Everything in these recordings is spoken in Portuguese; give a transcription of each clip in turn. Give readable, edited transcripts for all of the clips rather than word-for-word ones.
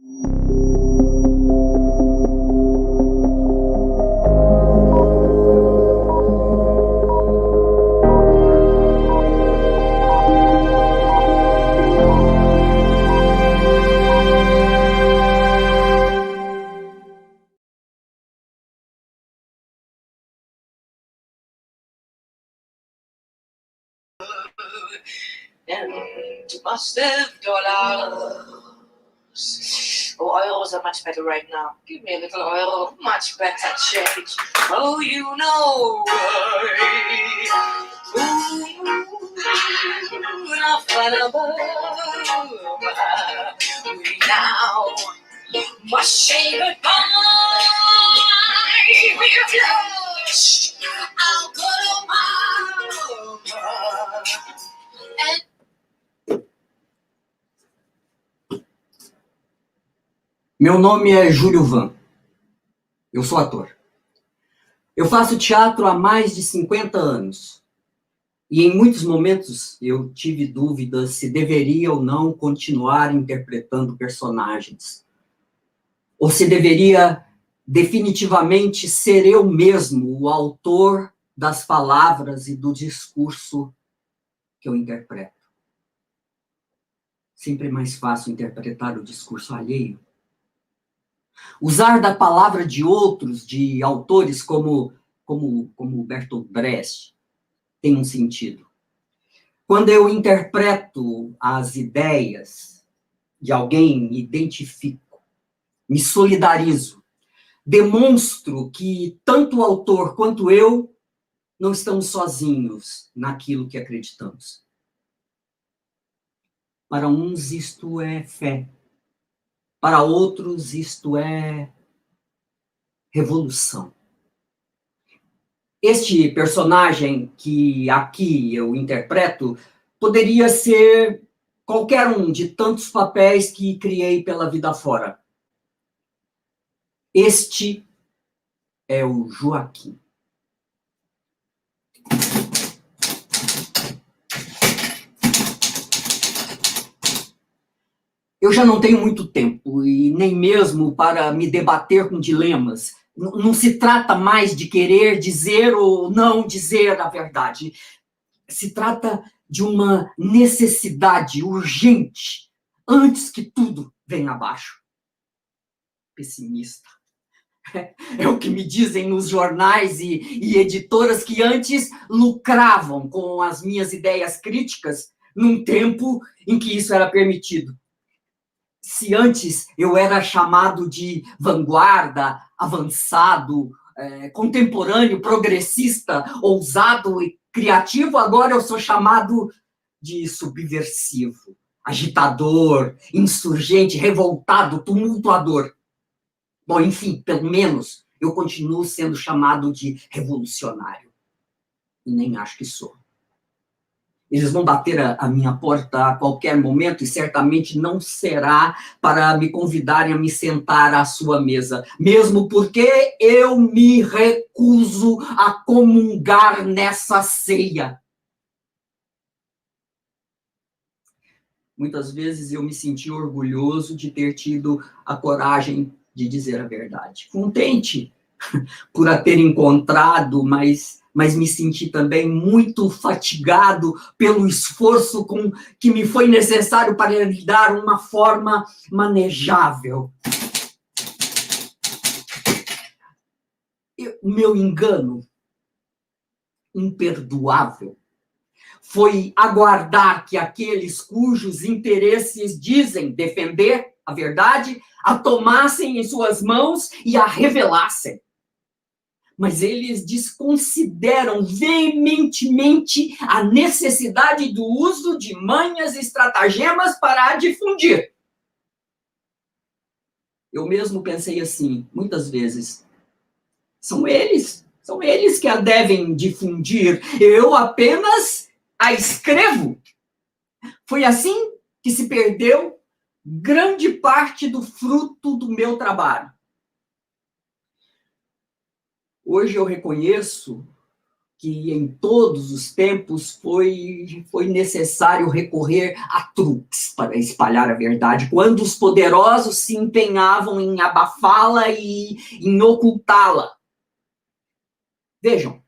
And $1 Oh, euros are much better right now. Give me a little oil, much better change. Oh, you know we now must say goodbye. We've lost our good mama. Meu nome é Júlio Van. Eu sou ator. Eu faço teatro há mais de 50 anos. E em muitos momentos eu tive dúvidas se deveria ou não continuar interpretando personagens. Ou se deveria definitivamente ser eu mesmo o autor das palavras e do discurso que eu interpreto. Sempre é mais fácil interpretar o discurso alheio. Usar da palavra de outros, de autores como Bertolt Brecht, tem um sentido. Quando eu interpreto as ideias de alguém, me identifico, me solidarizo, demonstro que tanto o autor quanto eu não estamos sozinhos naquilo que acreditamos. Para uns isto é fé. Para outros, isto é revolução. Este personagem que aqui eu interpreto poderia ser qualquer um de tantos papéis que criei pela vida fora. Este é o Joaquim. Eu já não tenho muito tempo, e nem mesmo para me debater com dilemas. Não se trata mais de querer dizer ou não dizer a verdade. Se trata de uma necessidade urgente, antes que tudo venha abaixo. Pessimista. É o que me dizem nos jornais e editoras que antes lucravam com as minhas ideias críticas, num tempo em que isso era permitido. Se antes eu era chamado de vanguarda, avançado, contemporâneo, progressista, ousado e criativo, agora eu sou chamado de subversivo, agitador, insurgente, revoltado, tumultuador. Bom, enfim, pelo menos eu continuo sendo chamado de revolucionário. E nem acho que sou. Eles vão bater a minha porta a qualquer momento e certamente não será para me convidarem a me sentar à sua mesa, mesmo porque eu me recuso a comungar nessa ceia. Muitas vezes eu me senti orgulhoso de ter tido a coragem de dizer a verdade. Contente por a ter encontrado, mas me senti também muito fatigado pelo esforço que me foi necessário para lhe dar uma forma manejável. O meu engano imperdoável foi aguardar que aqueles cujos interesses dizem defender a verdade a tomassem em suas mãos e a revelassem. Mas eles desconsideram veementemente a necessidade do uso de manhas e estratagemas para a difundir. Eu mesmo pensei assim, muitas vezes, são eles que a devem difundir, eu apenas a escrevo. Foi assim que se perdeu grande parte do fruto do meu trabalho. Hoje eu reconheço que em todos os tempos foi necessário recorrer a truques para espalhar a verdade, quando os poderosos se empenhavam em abafá-la e em ocultá-la. Vejam,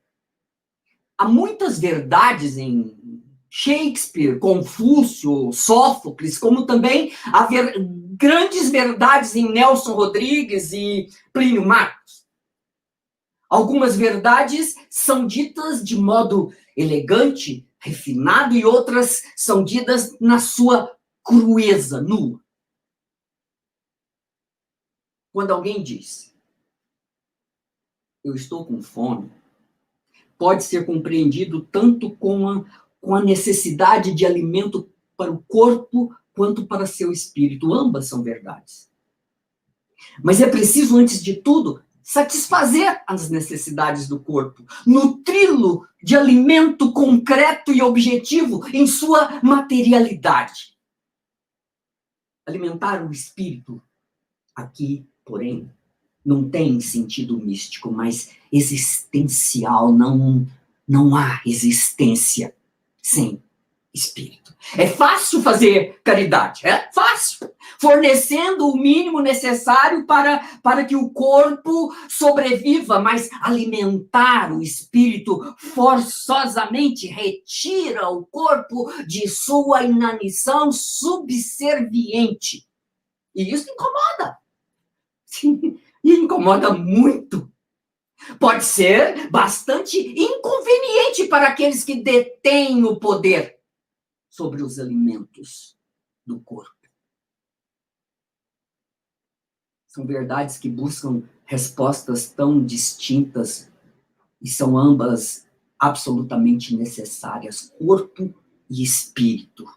há muitas verdades em Shakespeare, Confúcio, Sófocles, como também há grandes verdades em Nelson Rodrigues e Plínio Marcos. Algumas verdades são ditas de modo elegante, refinado, e outras são ditas na sua crueza, nua. Quando alguém diz, eu estou com fome, pode ser compreendido tanto com a necessidade de alimento para o corpo, quanto para seu espírito. Ambas são verdades. Mas é preciso, antes de tudo, satisfazer as necessidades do corpo, nutri-lo de alimento concreto e objetivo em sua materialidade. Alimentar o espírito, aqui, porém, não tem sentido místico, mas existencial. Não há existência sem espírito. É fácil fazer caridade, é fácil, fornecendo o mínimo necessário para que o corpo sobreviva, mas alimentar o espírito forçosamente retira o corpo de sua inanição subserviente. E isso incomoda. Sim, e incomoda muito. Pode ser bastante inconveniente para aqueles que detêm o poder sobre os alimentos do corpo. São verdades que buscam respostas tão distintas e são ambas absolutamente necessárias, corpo e espírito.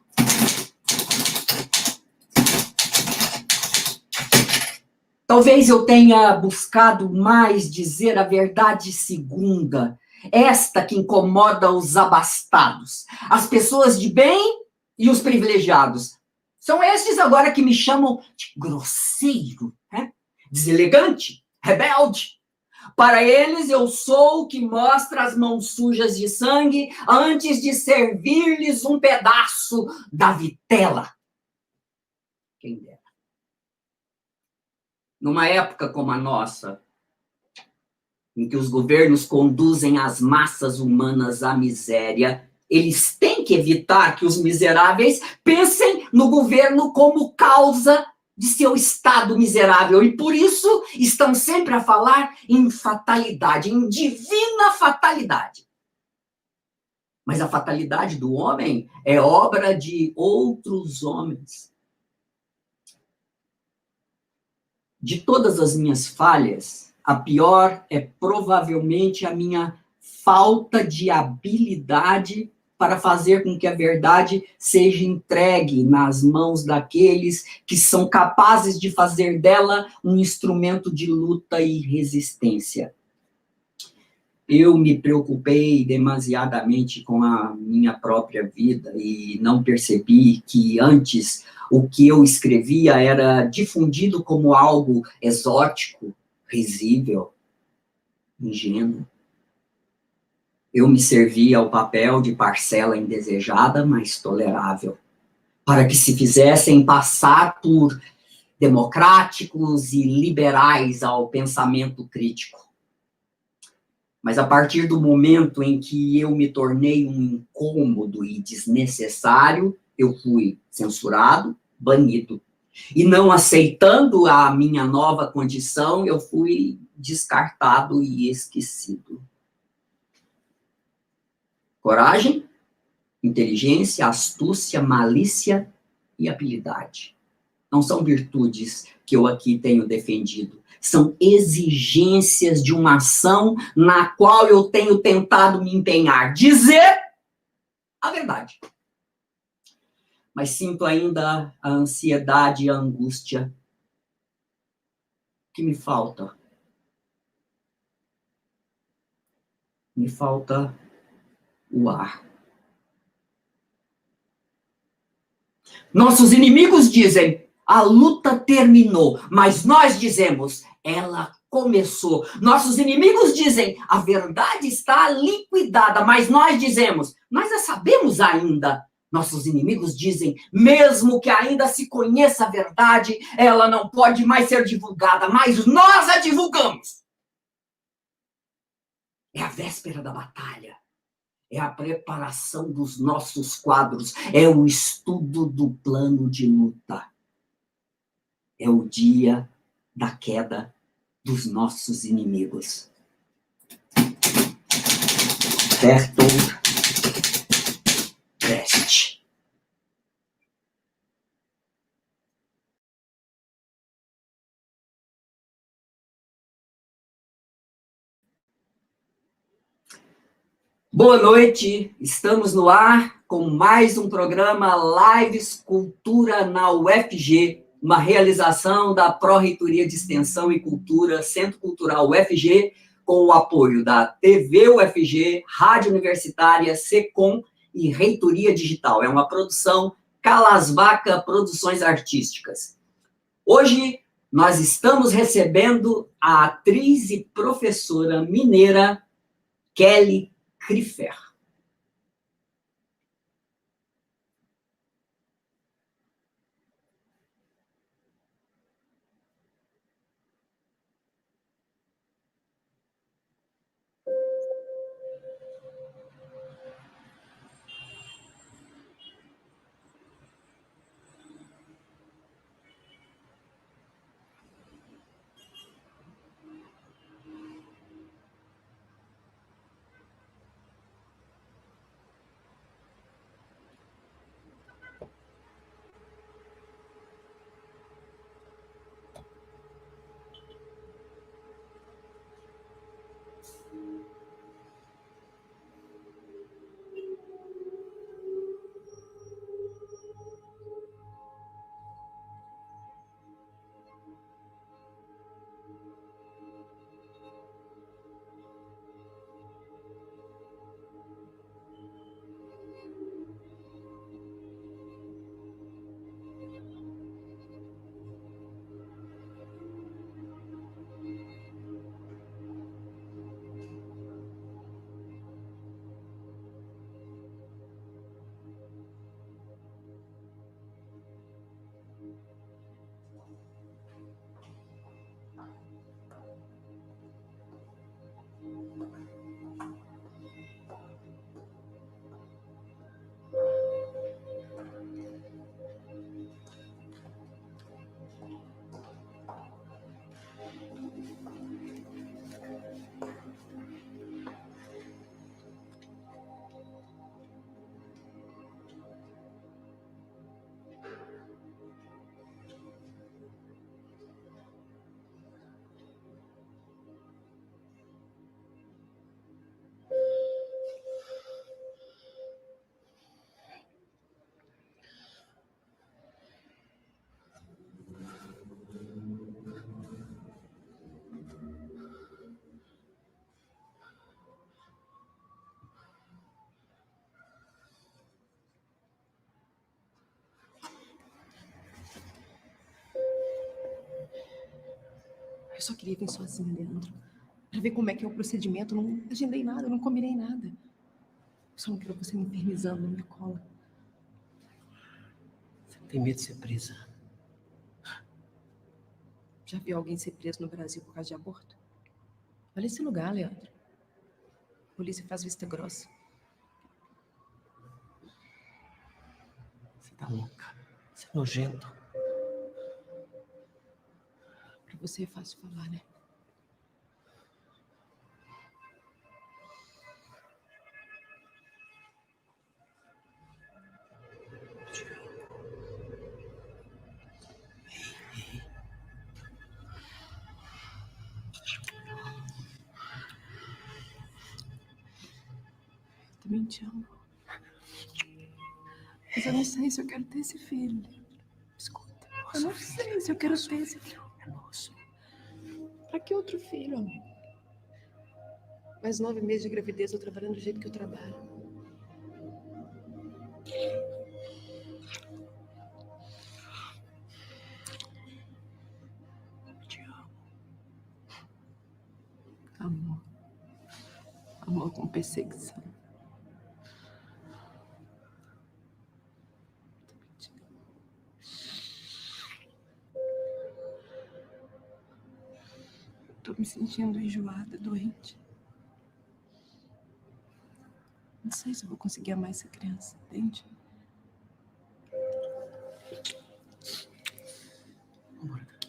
Talvez eu tenha buscado mais dizer a verdade segunda, esta que incomoda os abastados, as pessoas de bem e os privilegiados. São estes agora que me chamam de grosseiro, né? Deselegante, rebelde. Para eles, eu sou o que mostra as mãos sujas de sangue antes de servir-lhes um pedaço da vitela. Quem dera. Numa época como a nossa, em que os governos conduzem as massas humanas à miséria, eles têm que evitar que os miseráveis pensem no governo como causa de seu estado miserável, e por isso estão sempre a falar em fatalidade, em divina fatalidade. Mas a fatalidade do homem é obra de outros homens. De todas as minhas falhas, a pior é provavelmente a minha falta de habilidade para fazer com que a verdade seja entregue nas mãos daqueles que são capazes de fazer dela um instrumento de luta e resistência. Eu me preocupei demasiadamente com a minha própria vida e não percebi que antes o que eu escrevia era difundido como algo exótico, risível, ingênuo. Eu me servia ao papel de parcela indesejada, mas tolerável, para que se fizessem passar por democráticos e liberais ao pensamento crítico. Mas a partir do momento em que eu me tornei um incômodo e desnecessário, eu fui censurado, banido. E não aceitando a minha nova condição, eu fui descartado e esquecido. Coragem, inteligência, astúcia, malícia e habilidade. Não são virtudes que eu aqui tenho defendido. São exigências de uma ação na qual eu tenho tentado me empenhar. Dizer a verdade. Mas sinto ainda a ansiedade e a angústia. O que me falta? Me falta o ar. Nossos inimigos dizem, a luta terminou, mas nós dizemos, ela começou. Nossos inimigos dizem, a verdade está liquidada, mas nós dizemos, nós a sabemos ainda. Nossos inimigos dizem, mesmo que ainda se conheça a verdade, ela não pode mais ser divulgada, mas nós a divulgamos. É a véspera da batalha. É a preparação dos nossos quadros. É o estudo do plano de luta. É o dia da queda dos nossos inimigos. Bertolt Brecht. Boa noite, estamos no ar com mais um programa Lives Cultura na UFG, uma realização da Pró-Reitoria de Extensão e Cultura, Centro Cultural UFG, com o apoio da TV UFG, Rádio Universitária, SECOM e Reitoria Digital. É uma produção Calasvaca Produções Artísticas. Hoje nós estamos recebendo a atriz e professora mineira Kelly Crifer. Eu só queria vir sozinha, Leandro, para ver como é que é o procedimento. Eu não agendei nada, eu não combinei nada. Eu só não quero você me infernizando na minha cola. Você tem medo de ser presa? Já viu alguém ser preso no Brasil por causa de aborto? Olha esse lugar, Leandro. A polícia faz vista grossa. Você tá louca. Você é nojento. Para você é fácil falar, né? Eu também te amo. Mas eu não sei se eu quero ter esse filho. Escuta, eu não sei se eu quero ter esse filho. É nosso. Pra que outro filho, amor? Mais 9 meses de gravidez, eu trabalhando do jeito que eu trabalho. Te amo. acostumou com perseguição. Estou me sentindo enjoada, doente. Não sei se eu vou conseguir amar essa criança, entende? Vambora daqui.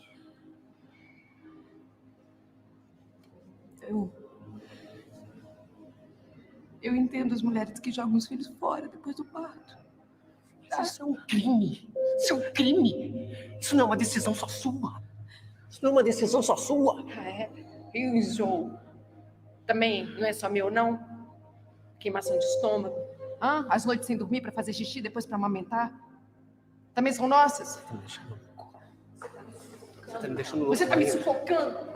Eu entendo as mulheres que jogam os filhos fora depois do parto. Isso é um crime. Isso é um crime. Isso não é uma decisão só sua. Isso não é uma decisão só sua. Ah, é? E o enjoo? Também não é só meu, não? Queimação de estômago? Ah, as noites sem dormir para fazer xixi, depois para amamentar? Também são nossas? Você tá me deixando louco. Você tá me deixando louco. Você tá me sufocando?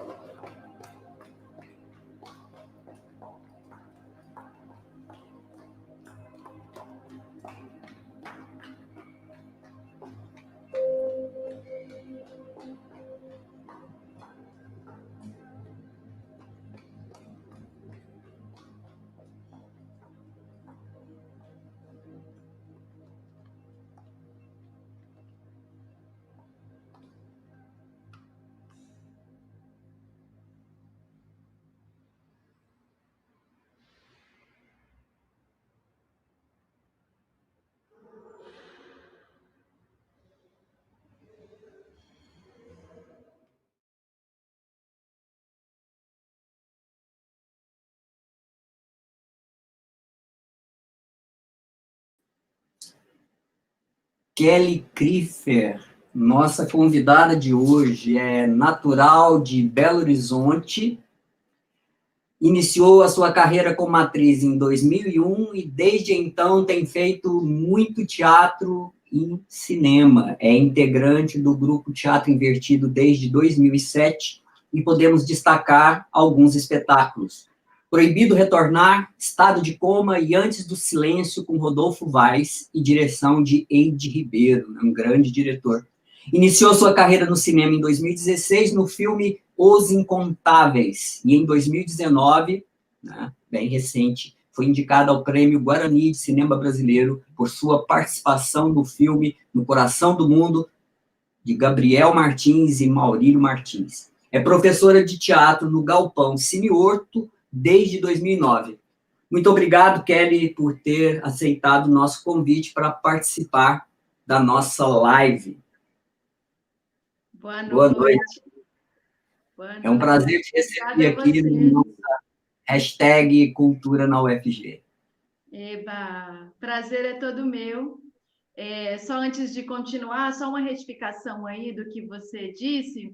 Kelly Kriefer, nossa convidada de hoje, é natural de Belo Horizonte, iniciou a sua carreira como atriz em 2001 e desde então tem feito muito teatro e cinema. É integrante do grupo Teatro Invertido desde 2007 e podemos destacar alguns espetáculos. Proibido Retornar, Estado de Coma e Antes do Silêncio, com Rodolfo Vaz e direção de Eide Ribeiro, um grande diretor. Iniciou sua carreira no cinema em 2016 no filme Os Incontáveis, e em 2019, né, bem recente, foi indicada ao Prêmio Guarani de Cinema Brasileiro por sua participação no filme No Coração do Mundo, de Gabriel Martins e Maurílio Martins. É professora de teatro no Galpão Cine Horto desde 2009. Muito obrigado, Kelly, por ter aceitado o nosso convite para participar da nossa live. Boa noite. Boa noite. Boa É um noite. prazer te receber aqui no nossa hashtag Cultura na UFG. Eba, prazer é todo meu. Só antes de continuar, só uma retificação aí do que você disse.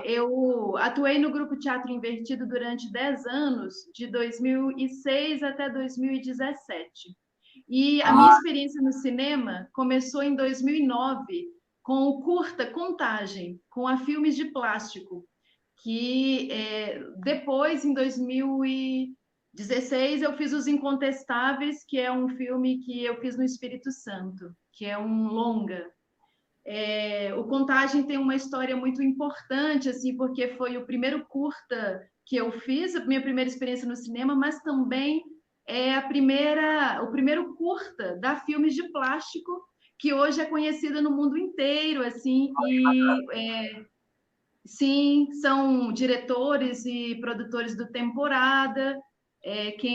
Eu atuei no Grupo Teatro Invertido durante 10 anos, de 2006 até 2017. E a minha experiência no cinema começou em 2009, com o curta Contagem, com a Filmes de Plástico, que depois, em 2016, eu fiz Os Incontestáveis, que é um filme que eu fiz no Espírito Santo, que é um longa. O Contagem tem uma história muito importante, assim, porque foi o primeiro curta que eu fiz, a minha primeira experiência no cinema, mas também é o primeiro curta da Filmes de Plástico, que hoje é conhecida no mundo inteiro, assim, sim, são diretores e produtores do Temporada.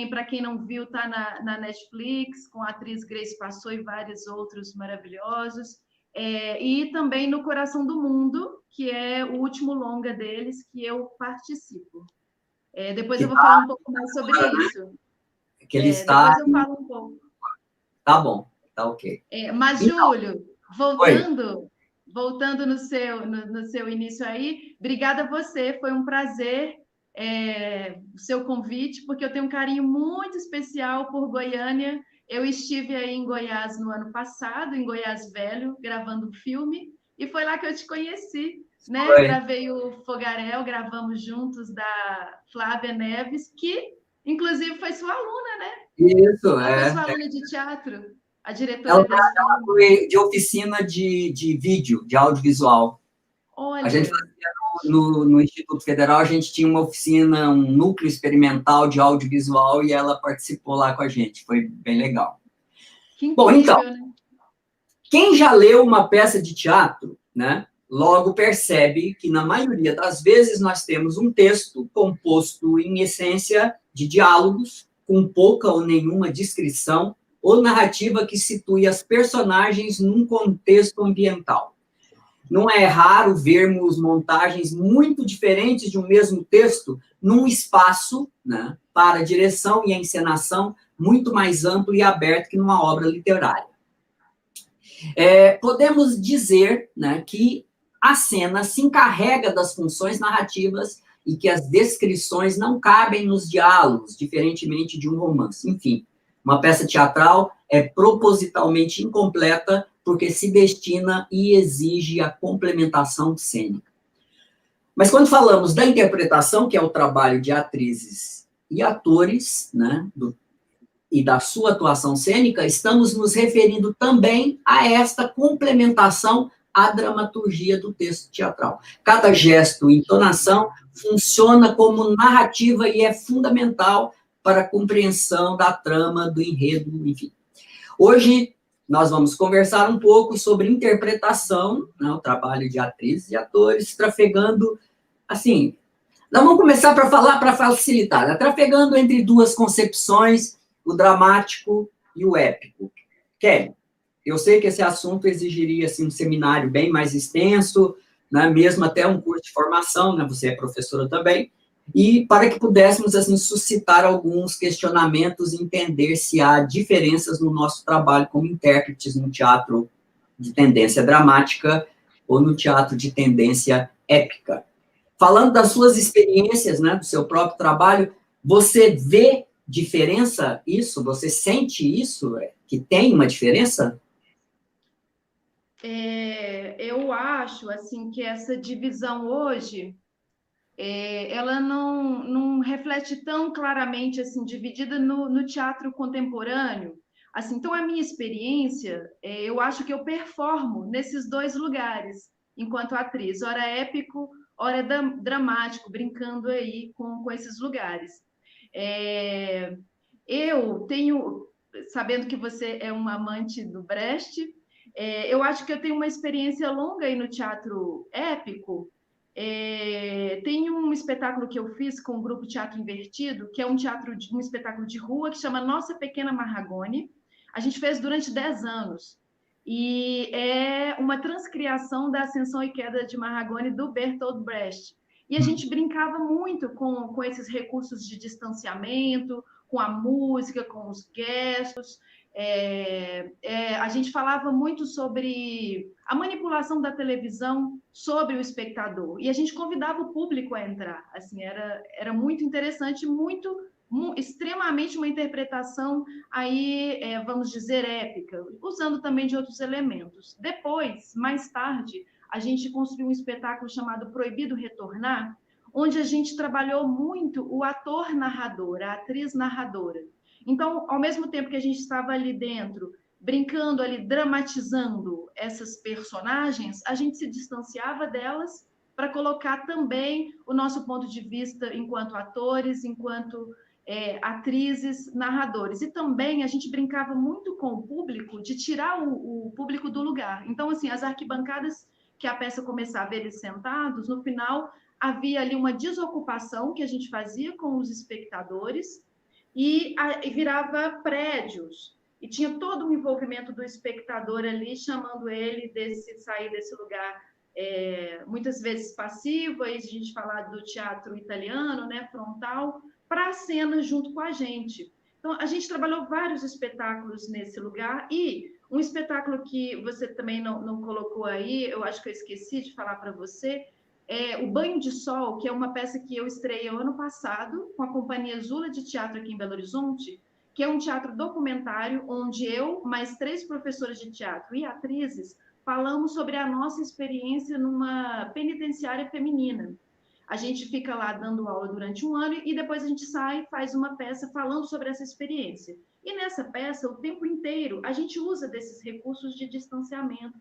Para quem não viu, está na Netflix, com a atriz Grace Passou e vários outros maravilhosos. E também no Coração do Mundo, que é o último longa deles, que eu participo. Depois eu vou falar um pouco mais sobre isso. Que ele está... Depois eu falo um pouco. Tá bom, tá ok. Mas, então, Júlio, voltando no seu início aí, obrigada a você, foi um prazer o seu convite, porque eu tenho um carinho muito especial por Goiânia. Eu estive aí em Goiás no ano passado, em Goiás Velho, gravando um filme, e foi lá que eu te conheci, né? Gravei o Fogaréu, gravamos juntos, da Flávia Neves, que inclusive foi sua aluna, né? Isso, ela foi sua aluna de teatro, a diretora ela foi de oficina de vídeo, de audiovisual. Olha. A gente fazia no Instituto Federal, a gente tinha uma oficina, um núcleo experimental de audiovisual, e ela participou lá com a gente. Foi bem legal. Que incrível, Bom, então, né? quem já leu uma peça de teatro, né, logo percebe que, na maioria das vezes, nós temos um texto composto, em essência, de diálogos, com pouca ou nenhuma descrição ou narrativa que situe as personagens num contexto ambiental. Não é raro vermos montagens muito diferentes de um mesmo texto num espaço, né, para a direção e a encenação muito mais amplo e aberto que numa obra literária. Podemos dizer, né, que a cena se encarrega das funções narrativas e que as descrições não cabem nos diálogos, diferentemente de um romance. Enfim, uma peça teatral é propositalmente incompleta porque se destina e exige a complementação cênica. Mas quando falamos da interpretação, que é o trabalho de atrizes e atores, né, e da sua atuação cênica, estamos nos referindo também a esta complementação à dramaturgia do texto teatral. Cada gesto e entonação funciona como narrativa e é fundamental para a compreensão da trama, do enredo, enfim. Hoje, nós vamos conversar um pouco sobre interpretação, né, o trabalho de atrizes e atores, trafegando, assim, nós vamos começar para facilitar, né, trafegando entre duas concepções, o dramático e o épico. Kelly, eu sei que esse assunto exigiria assim, um seminário bem mais extenso, né, mesmo até um curso de formação, né, você é professora também, e para que pudéssemos assim, suscitar alguns questionamentos e entender se há diferenças no nosso trabalho como intérpretes no teatro de tendência dramática ou no teatro de tendência épica. Falando das suas experiências, né, do seu próprio trabalho, você vê diferença isso? Você sente isso? Que tem uma diferença? Eu acho assim que essa divisão hoje ela não reflete tão claramente assim dividida no teatro contemporâneo. Assim, então a minha experiência, eu acho que eu performo nesses dois lugares enquanto atriz, ora épico, ora dramático, brincando aí com esses lugares. Eu tenho, sabendo que você é uma amante do Brecht, eu acho que eu tenho uma experiência longa aí no teatro épico. Tem um espetáculo que eu fiz com o grupo Teatro Invertido, que é um espetáculo de rua que chama Nossa Pequena Marragone. A gente fez durante 10 anos. E é uma transcriação da Ascensão e Queda de Marragone do Bertolt Brecht. E a gente brincava muito com esses recursos de distanciamento, com a música, com os gestos. A gente falava muito sobre a manipulação da televisão sobre o espectador. E a gente convidava o público a entrar. Assim, era muito interessante, extremamente uma interpretação aí, vamos dizer, épica, usando também de outros elementos. Depois, mais tarde, a gente construiu um espetáculo chamado Proibido Retornar, onde a gente trabalhou muito o ator narrador, a atriz narradora. Então, ao mesmo tempo que a gente estava ali dentro, brincando ali, dramatizando essas personagens, a gente se distanciava delas para colocar também o nosso ponto de vista enquanto atores, enquanto atrizes, narradores. E também a gente brincava muito com o público de tirar o público do lugar. Então, assim, as arquibancadas que a peça começava eles sentados, no final havia ali uma desocupação que a gente fazia com os espectadores e virava prédios. E tinha todo um envolvimento do espectador ali, chamando ele sair desse lugar, muitas vezes passivo, aí a gente falar do teatro italiano, né, frontal, para a cena junto com a gente. Então, a gente trabalhou vários espetáculos nesse lugar, e um espetáculo que você também não colocou aí, eu acho que eu esqueci de falar para você, o Banho de Sol, que é uma peça que eu estreiei ano passado com a Companhia Zula de Teatro aqui em Belo Horizonte, que é um teatro documentário onde eu, mais 3 professoras de teatro e atrizes, falamos sobre a nossa experiência numa penitenciária feminina. A gente fica lá dando aula durante 1 ano e depois a gente sai e faz uma peça falando sobre essa experiência. E nessa peça, o tempo inteiro, a gente usa desses recursos de distanciamento.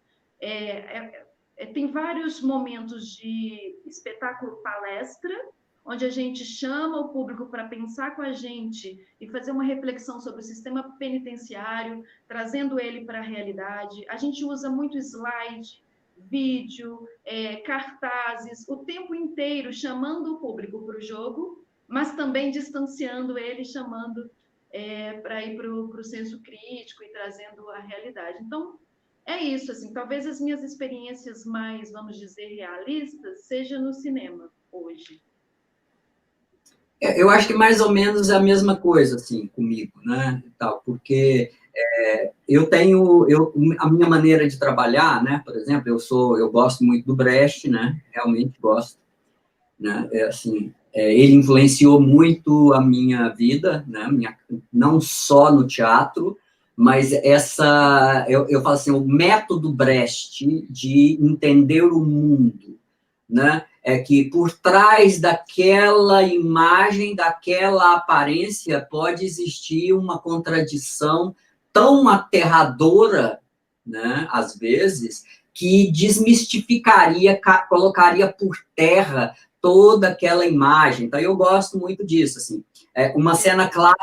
tem vários momentos de espetáculo palestra, onde a gente chama o público para pensar com a gente e fazer uma reflexão sobre o sistema penitenciário, trazendo ele para a realidade. A gente usa muito slide, vídeo, cartazes, o tempo inteiro chamando o público para o jogo, mas também distanciando ele, chamando para ir para o senso crítico e trazendo a realidade. Então, é isso, assim, talvez as minhas experiências mais, vamos dizer, realistas, seja no cinema hoje. Eu acho que mais ou menos é a mesma coisa, assim, comigo, né, e tal, porque a minha maneira de trabalhar, né, por exemplo, eu gosto muito do Brecht, né, realmente gosto, né, assim, ele influenciou muito a minha vida, né, não só no teatro, mas eu falo assim, o método Brecht de entender o mundo, né, é que por trás daquela imagem, daquela aparência, pode existir uma contradição tão aterradora, né, às vezes, que desmistificaria, colocaria por terra toda aquela imagem. Então, eu gosto muito disso, assim. Uma cena clássica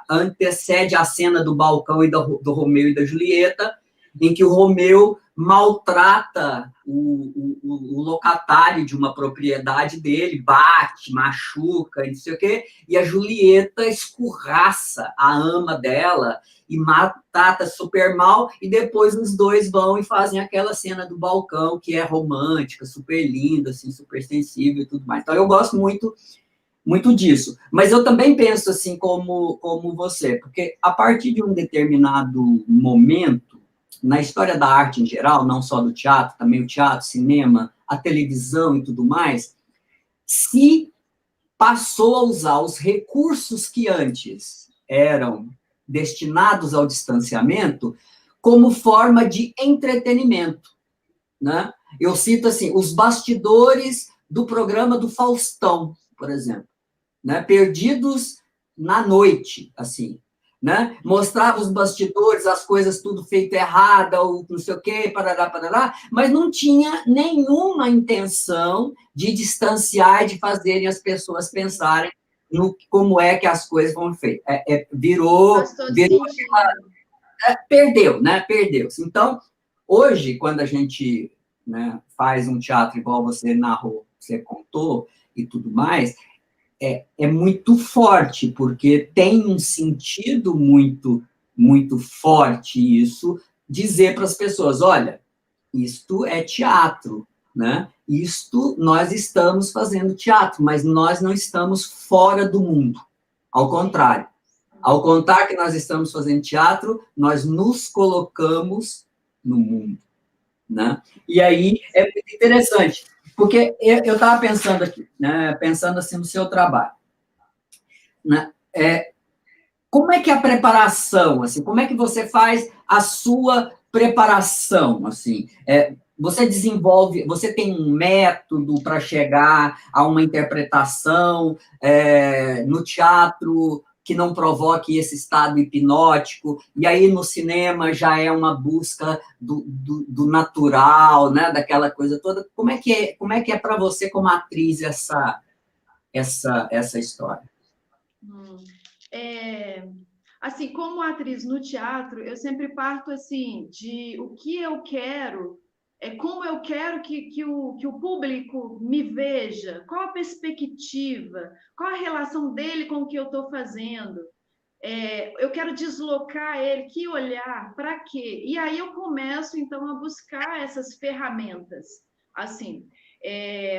antecede a cena do balcão e do Romeu e da Julieta, em que o Romeu maltrata o locatário de uma propriedade dele, bate, machuca, não sei o quê, e a Julieta escorraça a ama dela e trata super mal, e depois os dois vão e fazem aquela cena do balcão, que é romântica, super linda, assim, super sensível e tudo mais. Então, eu gosto muito, muito disso. Mas eu também penso assim como você, porque a partir de um determinado momento, na história da arte em geral, não só do teatro, também o teatro, cinema, a televisão e tudo mais, se passou a usar os recursos que antes eram destinados ao distanciamento como forma de entretenimento, né? Eu cito assim, os bastidores do programa do Faustão, por exemplo, né? Perdidos na noite, assim, né? Mostrava os bastidores, as coisas tudo feito errada, ou não sei o quê, parará, mas não tinha nenhuma intenção de distanciar e de fazerem as pessoas pensarem no como é que as coisas vão feitas. Perdeu, né? Perdeu-se. Então, hoje, quando a gente, né, faz um teatro igual você narrou, você contou e tudo mais, é muito forte, porque tem um sentido muito, muito forte isso, dizer para as pessoas, olha, isto é teatro, né? Isto, nós estamos fazendo teatro, mas nós não estamos fora do mundo. Ao contrário. Ao contar que nós estamos fazendo teatro, nós nos colocamos no mundo, né? E aí é muito interessante, porque eu estava pensando aqui, né? Pensando assim no seu trabalho, né? Como é que é a preparação, assim, como é que você faz a sua preparação, assim? Você desenvolve, você tem um método para chegar a uma interpretação no teatro que não provoque esse estado hipnótico, e aí no cinema já é uma busca do natural, né, daquela coisa toda. Como é que é para você como atriz essa história? Assim, como atriz no teatro, eu sempre parto assim de o que eu quero, como eu quero que o público me veja, qual a perspectiva, qual a relação dele com o que eu estou fazendo. Eu quero deslocar ele, que olhar, para quê? E aí eu começo, então, a buscar essas ferramentas, assim.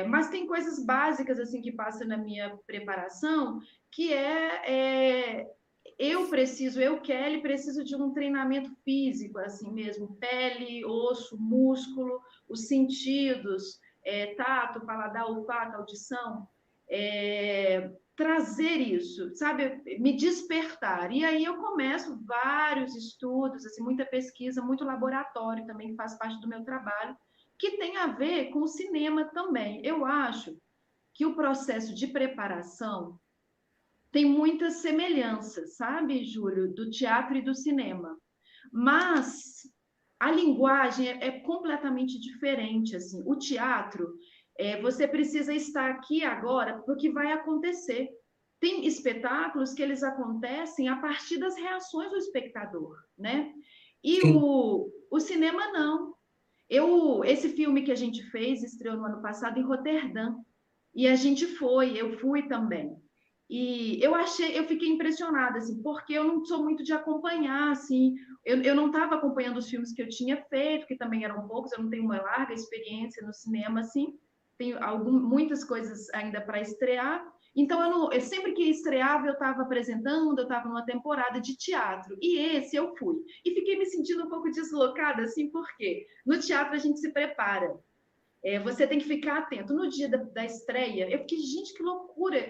Mas tem coisas básicas, assim, que passam na minha preparação, que eu, Kelly, preciso de um treinamento físico, assim mesmo, pele, osso, músculo, os sentidos, tato, paladar, olfato, audição, trazer isso, sabe, me despertar. E aí eu começo vários estudos, assim, muita pesquisa, muito laboratório também, que faz parte do meu trabalho, que tem a ver com o cinema também. Eu acho que o processo de preparação tem muitas semelhanças, sabe, Júlio, do teatro e do cinema. Mas a linguagem é completamente diferente, assim. O teatro, você precisa estar aqui agora porque vai acontecer. Tem espetáculos que eles acontecem a partir das reações do espectador, né? E o cinema não. Esse filme que a gente fez estreou no ano passado em Roterdã. E eu fui também. E eu fiquei impressionada, assim, porque eu não sou muito de acompanhar, assim, eu não estava acompanhando os filmes que eu tinha feito, que também eram poucos, eu não tenho uma larga experiência no cinema, assim, tenho muitas coisas ainda para estrear, então eu sempre que estreava eu estava apresentando, eu estava numa temporada de teatro, e esse eu fui. E fiquei me sentindo um pouco deslocada, assim, porque no teatro a gente se prepara, você tem que ficar atento. No dia da estreia, eu fiquei, gente, que loucura.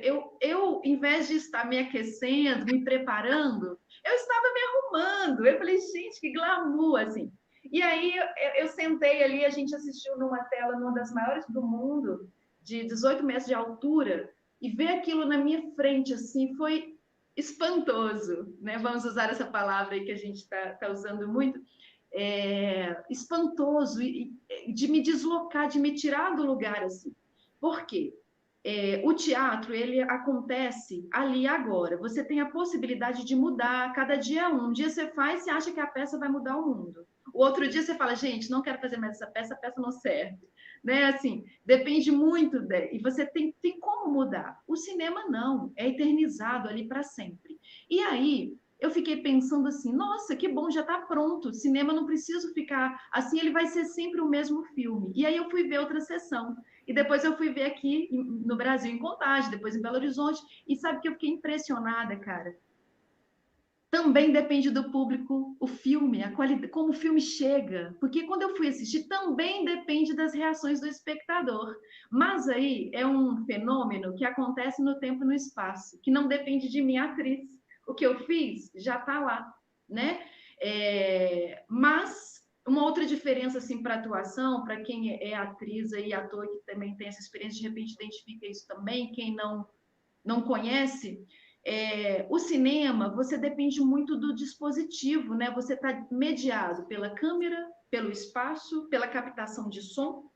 Em vez de estar me aquecendo, me preparando, eu estava me arrumando. Eu falei, gente, que glamour, assim. E aí eu sentei ali, a gente assistiu numa tela, numa das maiores do mundo, de 18 metros de altura, e ver aquilo na minha frente, assim, foi espantoso, né? Vamos usar essa palavra aí que a gente tá usando muito. Espantoso, de me deslocar, de me tirar do lugar, assim. Por quê? O teatro, ele acontece ali agora. Você tem a possibilidade de mudar, cada dia é um. Um dia você faz, você acha que a peça vai mudar o mundo. O outro dia você fala, gente, não quero fazer mais essa peça, a peça não serve. Né? Assim, depende muito, e você tem como mudar. O cinema não, é eternizado ali para sempre. E aí, eu fiquei pensando assim, nossa, que bom, já está pronto. Cinema não preciso ficar assim, ele vai ser sempre o mesmo filme. E aí eu fui ver outra sessão. E depois eu fui ver aqui no Brasil, em Contagem, depois em Belo Horizonte. E sabe que eu fiquei impressionada, cara? Também depende do público, o filme, a qualidade, como o filme chega. Porque quando eu fui assistir, também depende das reações do espectador. Mas aí é um fenômeno que acontece no tempo e no espaço, que não depende de mim, atriz. O que eu fiz já está lá, né? Mas uma outra diferença assim para atuação, para quem é atriz e ator que também tem essa experiência, de repente identifica isso também, quem não conhece, o cinema, você depende muito do dispositivo, né? Você está mediado pela câmera, pelo espaço, pela captação de som.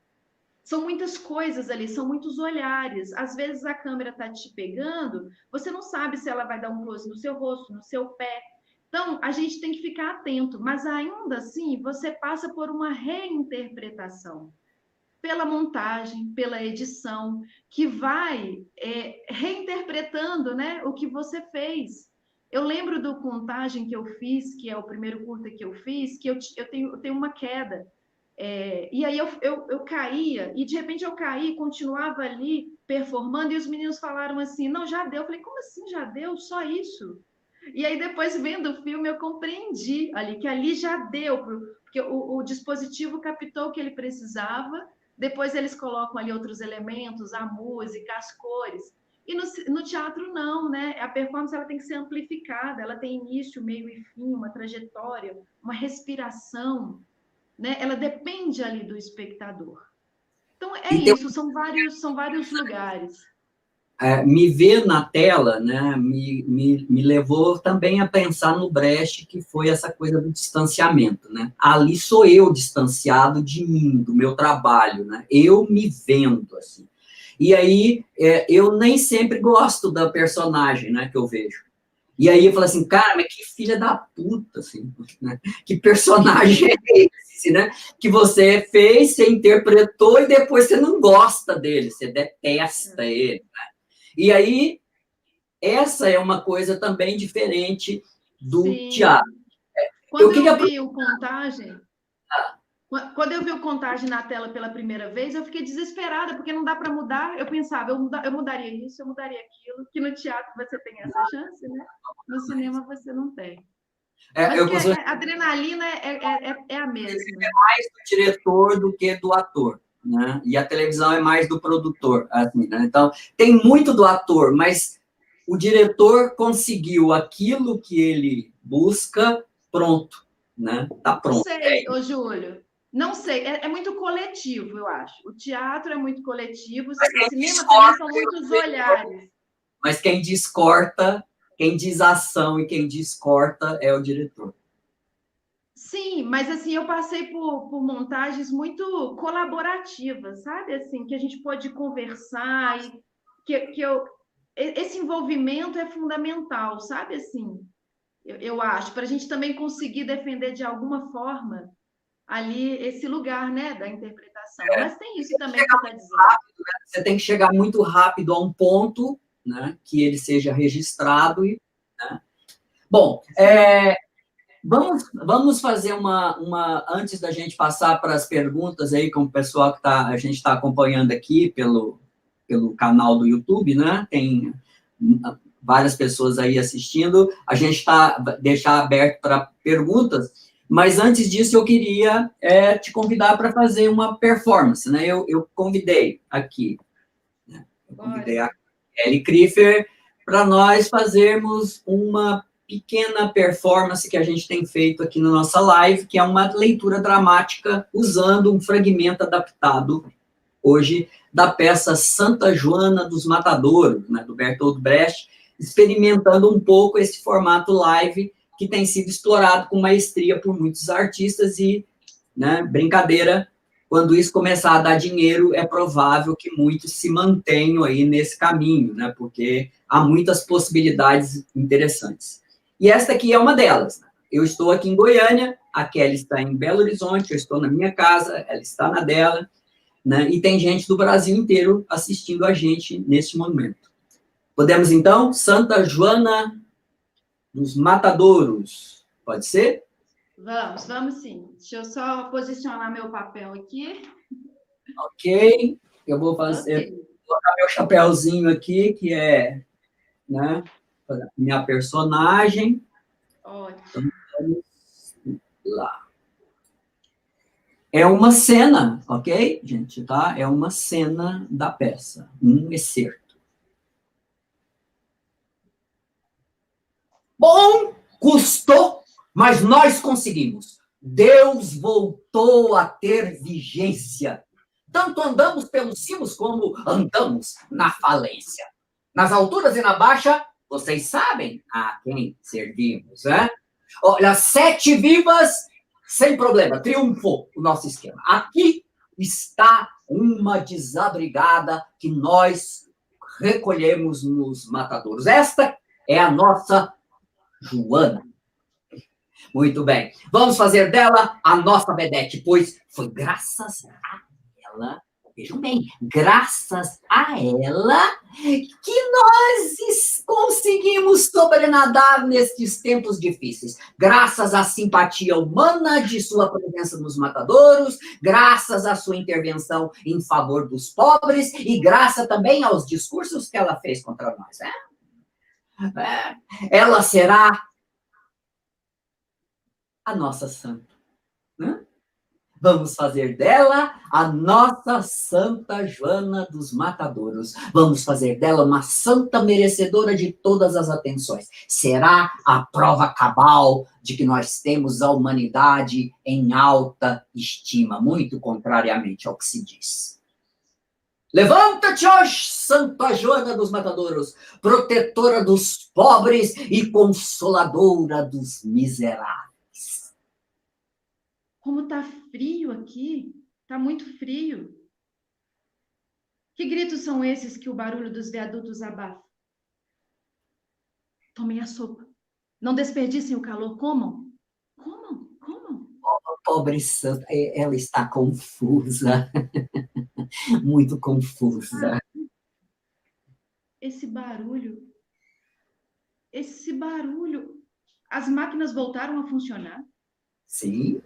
São muitas coisas ali, são muitos olhares. Às vezes a câmera está te pegando, você não sabe se ela vai dar um close no seu rosto, no seu pé. Então, a gente tem que ficar atento, mas ainda assim, você passa por uma reinterpretação pela montagem, pela edição, que vai reinterpretando, né, o que você fez. Eu lembro do Contagem que eu fiz, que é o primeiro curta que eu fiz, que eu tenho uma queda. E aí eu caía, e de repente eu caí, continuava ali performando, e os meninos falaram assim, não, já deu. Eu falei, como assim já deu? Só isso? E aí depois, vendo o filme, eu compreendi ali, que ali já deu, porque o dispositivo captou o que ele precisava, depois eles colocam ali outros elementos, a música, as cores. E no teatro não, né? A performance ela tem que ser amplificada, ela tem início, meio e fim, uma trajetória, uma respiração, né? Ela depende ali do espectador. Então é isso, são vários lugares. Me ver na tela, né, me levou também a pensar no Brecht, que foi essa coisa do distanciamento, né? Ali sou eu distanciado de mim, do meu trabalho, né? Eu me vendo, assim. E aí, eu nem sempre gosto da personagem, né, que eu vejo. E aí eu falo assim, cara, mas que filha da puta, assim, né? Que personagem é esse, né? Que você fez, você interpretou e depois você não gosta dele, você detesta ele, né? E aí, essa é uma coisa também diferente do teatro. Quando eu vi o Contagem, quando eu vi o Contagem na tela pela primeira vez, eu fiquei desesperada, porque não dá para mudar. Eu pensava, eu mudaria isso, eu mudaria aquilo, que no teatro você tem essa chance, né? No cinema você não tem. Mas a adrenalina é a mesma. É mais do diretor do que do ator, né? E a televisão é mais do produtor, assim, né? Então, tem muito do ator, mas o diretor conseguiu aquilo que ele busca, pronto, né? Tá pronto. Não sei, ô Júlio, não sei, é muito coletivo, eu acho. O teatro é muito coletivo, o cinema também são muitos olhares. Mas quem descorta, quem diz ação e quem descorta é o diretor. Sim, mas assim, eu passei por montagens muito colaborativas, sabe? Assim, que a gente pode conversar e esse envolvimento é fundamental, sabe? Assim, eu acho, para a gente também conseguir defender de alguma forma ali esse lugar, né, da interpretação. Mas tem isso também que você está dizendo. Você tem que chegar muito rápido a um ponto, né, que ele seja registrado. Né? Bom, vamos fazer antes da gente passar para as perguntas aí, com o pessoal que a gente está acompanhando aqui pelo canal do YouTube, né? Tem várias pessoas aí assistindo. A gente está deixar aberto para perguntas, mas antes disso eu queria te convidar para fazer uma performance, né? Eu convidei aqui, né? Eu convidei a Kelly Kriefer para nós fazermos uma pequena performance que a gente tem feito aqui na nossa live, que é uma leitura dramática usando um fragmento adaptado hoje da peça Santa Joana dos Matadouros, né, do Bertolt Brecht, experimentando um pouco esse formato live que tem sido explorado com maestria por muitos artistas e, né, brincadeira, quando isso começar a dar dinheiro, é provável que muitos se mantenham aí nesse caminho, né, porque há muitas possibilidades interessantes. E esta aqui é uma delas. Eu estou aqui em Goiânia, a Kelly está em Belo Horizonte, eu estou na minha casa, ela está na dela, né? E tem gente do Brasil inteiro assistindo a gente neste momento. Podemos, então, Santa Joana dos Matadouros. Pode ser? Vamos sim. Deixa eu só posicionar meu papel aqui. Ok. Eu vou colocar meu chapéuzinho aqui, que é, né, minha personagem. Ótimo. Então, vamos lá. É uma cena, ok, gente, tá? É uma cena da peça, um excerto. Bom, custou, mas nós conseguimos. Deus voltou a ter vigência. Tanto andamos pelos cimos como andamos na falência. Nas alturas e na baixa, vocês sabem a quem servimos, né? Olha, 7 vivas, sem problema, triunfou o nosso esquema. Aqui está uma desabrigada que nós recolhemos nos matadouros. Esta é a nossa Joana. Muito bem. Vamos fazer dela a nossa vedete, pois foi graças a ela, vejam bem, graças a ela que nós conseguimos sobrenadar nestes tempos difíceis. Graças à simpatia humana de sua presença nos matadouros, graças à sua intervenção em favor dos pobres e graças também aos discursos que ela fez contra nós. Ela será a nossa santa, né? Vamos fazer dela a nossa Santa Joana dos Matadouros. Vamos fazer dela uma santa merecedora de todas as atenções. Será a prova cabal de que nós temos a humanidade em alta estima, muito contrariamente ao que se diz. Levanta-te, ó Santa Joana dos Matadouros, protetora dos pobres e consoladora dos miseráveis. Como tá frio aqui? Tá muito frio. Que gritos são esses que o barulho dos viadutos abafa? Tomem a sopa. Não desperdicem o calor. Comam. Comam. Pobre santa, ela está confusa. Muito confusa. Esse barulho. As máquinas voltaram a funcionar? Sim.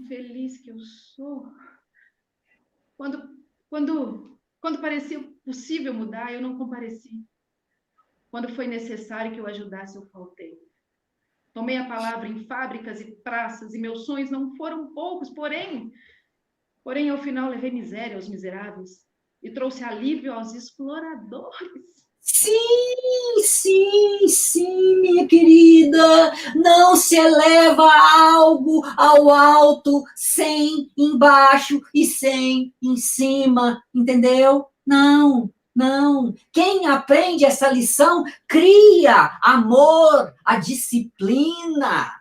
Feliz que eu sou. Quando parecia possível mudar, eu não compareci. Quando foi necessário que eu ajudasse, eu faltei. Tomei a palavra em fábricas e praças, e meus sonhos não foram poucos, porém, ao final levei miséria aos miseráveis e trouxe alívio aos exploradores. Sim, minha querida. Não se eleva algo ao alto sem embaixo e sem em cima, entendeu? Não. Quem aprende essa lição cria amor à disciplina.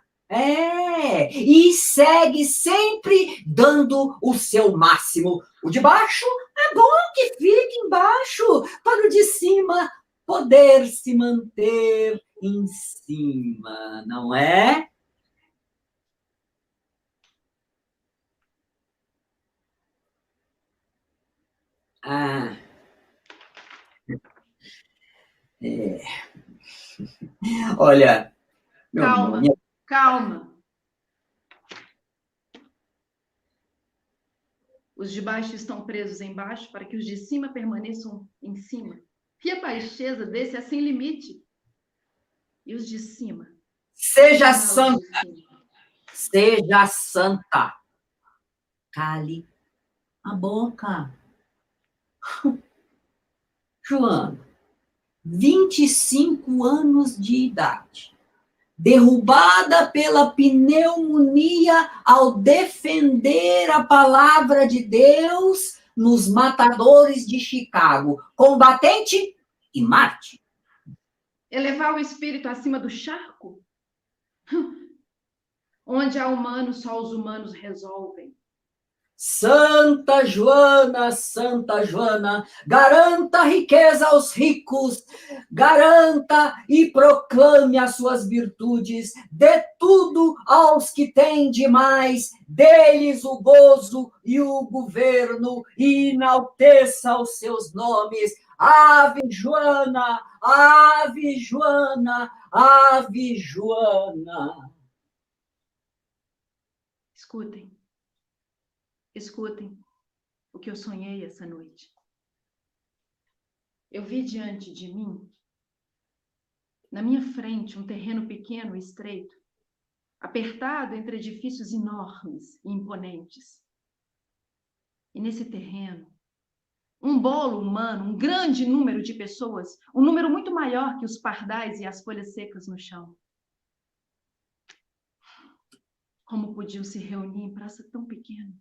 e segue sempre dando o seu máximo. O de baixo é bom que fique embaixo, para o de cima poder se manter em cima, não é? Ah, olha, meu Calma, nome é... calma. Os de baixo estão presos embaixo para que os de cima permaneçam em cima. E a baixeza desse é sem limite. E os de cima? Seja Ah, os santa, de cima. seja santa. Cale a boca. Joana, 25 anos de idade, derrubada pela pneumonia ao defender a palavra de Deus nos matadores de Chicago, combatente e Marte. Elevar o espírito acima do charco? Onde há humanos, só os humanos resolvem. Santa Joana, garanta riqueza aos ricos, garanta e proclame as suas virtudes, dê tudo aos que têm demais, deles o gozo e o governo, e enalteça os seus nomes. Ave Joana, Ave Joana, Ave Joana. Escutem. Escutem o que eu sonhei essa noite. Eu vi diante de mim, na minha frente, um terreno pequeno e estreito, apertado entre edifícios enormes e imponentes. E nesse terreno, um bolo humano, um grande número de pessoas, um número muito maior que os pardais e as folhas secas no chão. Como podiam se reunir em praça tão pequena?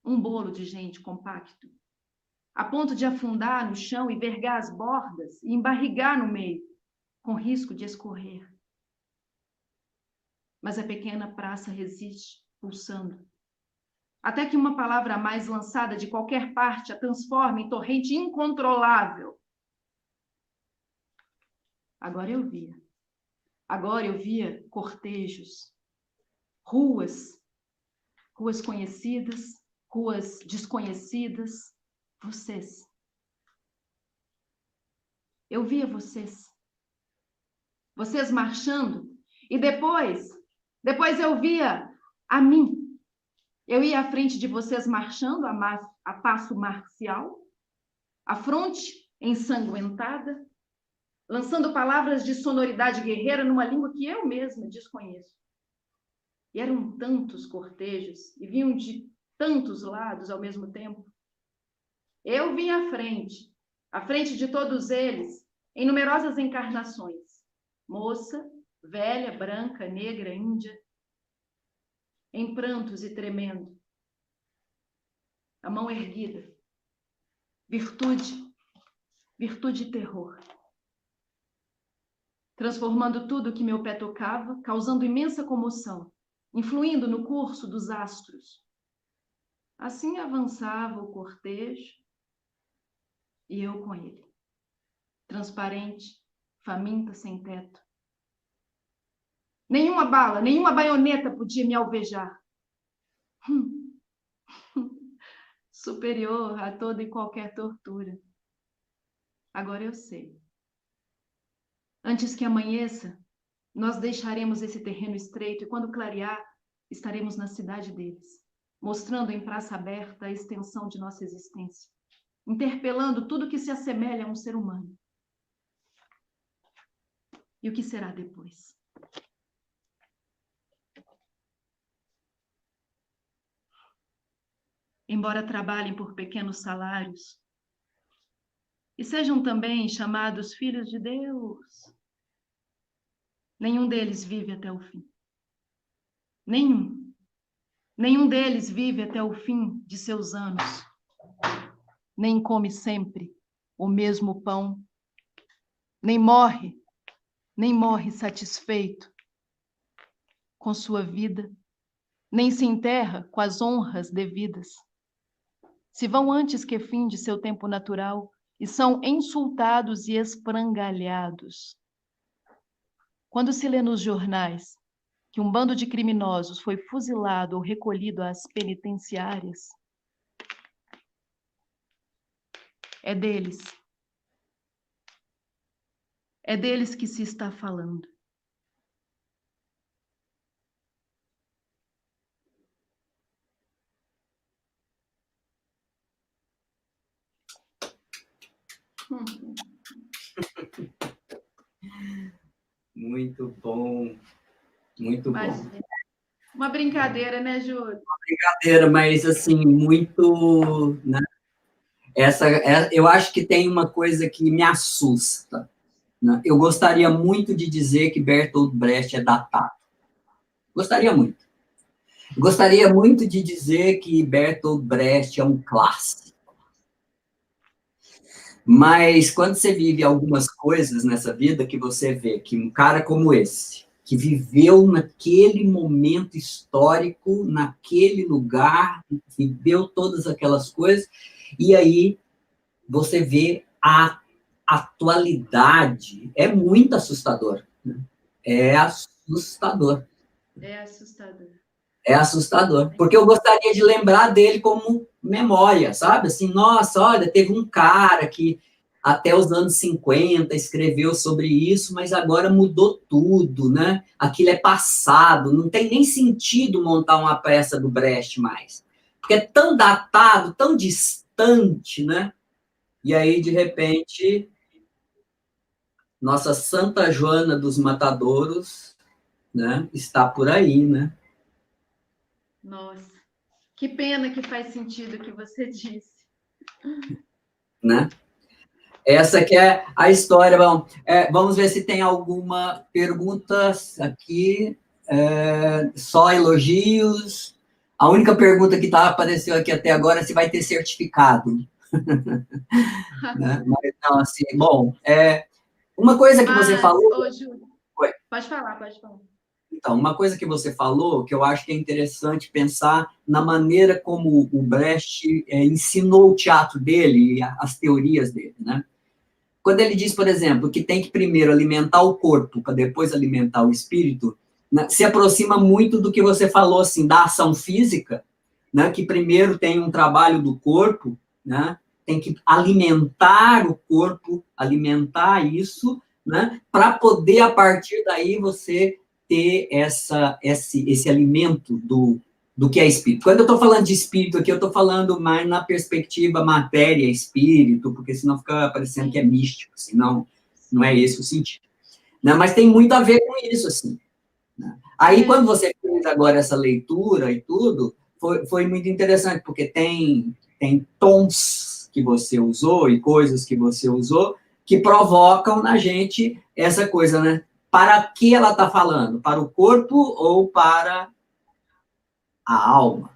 Um bolo de gente compacto, a ponto de afundar no chão e vergar as bordas e embarrigar no meio, com risco de escorrer. Mas a pequena praça resiste, pulsando, até que uma palavra a mais lançada de qualquer parte a transforma em torrente incontrolável. Agora eu via cortejos, ruas conhecidas, ruas desconhecidas, vocês. Eu via vocês marchando, e depois eu via a mim. Eu ia à frente de vocês marchando a passo marcial, a fronte ensanguentada, lançando palavras de sonoridade guerreira numa língua que eu mesma desconheço. E eram tantos cortejos, e vinham de tantos lados ao mesmo tempo. Eu vim à frente de todos eles, em numerosas encarnações. Moça, velha, branca, negra, índia, em prantos e tremendo. A mão erguida. Virtude e terror. Transformando tudo que meu pé tocava, causando imensa comoção, influindo no curso dos astros. Assim avançava o cortejo e eu com ele. Transparente, faminta, sem teto. Nenhuma bala, nenhuma baioneta podia me alvejar. Superior a toda e qualquer tortura. Agora eu sei. Antes que amanheça, nós deixaremos esse terreno estreito e quando clarear, estaremos na cidade deles, mostrando em praça aberta a extensão de nossa existência, interpelando tudo que se assemelha a um ser humano. E o que será depois? Embora trabalhem por pequenos salários e sejam também chamados filhos de Deus, nenhum deles vive até o fim. Nenhum deles vive até o fim de seus anos. Nem come sempre o mesmo pão, nem morre satisfeito com sua vida, nem se enterra com as honras devidas. Se vão antes que finde seu tempo natural e são insultados e esfrangalhados. Quando se lê nos jornais que um bando de criminosos foi fuzilado ou recolhido às penitenciárias, é deles. É deles que se está falando. Muito bom, muito bom. Imagina. Uma brincadeira, né, Júlio? Brincadeira, mas assim, muito, né? Eu acho que tem uma coisa que me assusta, né? Eu gostaria muito de dizer que Bertolt Brecht é datado. Gostaria muito. Gostaria muito de dizer que Bertolt Brecht é um clássico. Mas quando você vive algumas coisas nessa vida, que você vê que um cara como esse, que viveu naquele momento histórico, naquele lugar, viveu todas aquelas coisas, e aí você vê a atualidade, é muito assustador. Né? É assustador. É assustador. É assustador, porque eu gostaria de lembrar dele como memória, sabe? Assim, nossa, olha, teve um cara que até os anos 50 escreveu sobre isso, mas agora mudou tudo, né? Aquilo é passado, não tem nem sentido montar uma peça do Brecht mais, porque é tão datado, tão distante, né? E aí, de repente, nossa Santa Joana dos Matadouros, né, está por aí, né? Nossa, que pena que faz sentido o que você disse. Né? Essa que é a história. Bom, vamos ver se tem alguma pergunta aqui. Só elogios. A única pergunta que apareceu aqui até agora é se vai ter certificado. Né? Mas, não, assim, bom, uma coisa que você falou... Ô, Júlio, pode falar. Então, uma coisa que você falou, que eu acho que é interessante pensar na maneira como o Brecht ensinou o teatro dele e as teorias dele, né? Quando ele diz, por exemplo, que tem que primeiro alimentar o corpo para depois alimentar o espírito, né, se aproxima muito do que você falou, assim, da ação física, né, que primeiro tem um trabalho do corpo, né, tem que alimentar o corpo, alimentar isso, né, para poder, a partir daí, você ter esse alimento do que é espírito. Quando eu estou falando de espírito aqui, eu estou falando mais na perspectiva matéria-espírito, porque senão fica parecendo que é místico, senão não é esse o sentido. Né? Mas tem muito a ver com isso, assim. Né? Aí, quando você fez agora essa leitura e tudo, foi muito interessante, porque tem tons que você usou e coisas que você usou que provocam na gente essa coisa, né? Para que ela está falando? Para o corpo ou para a alma?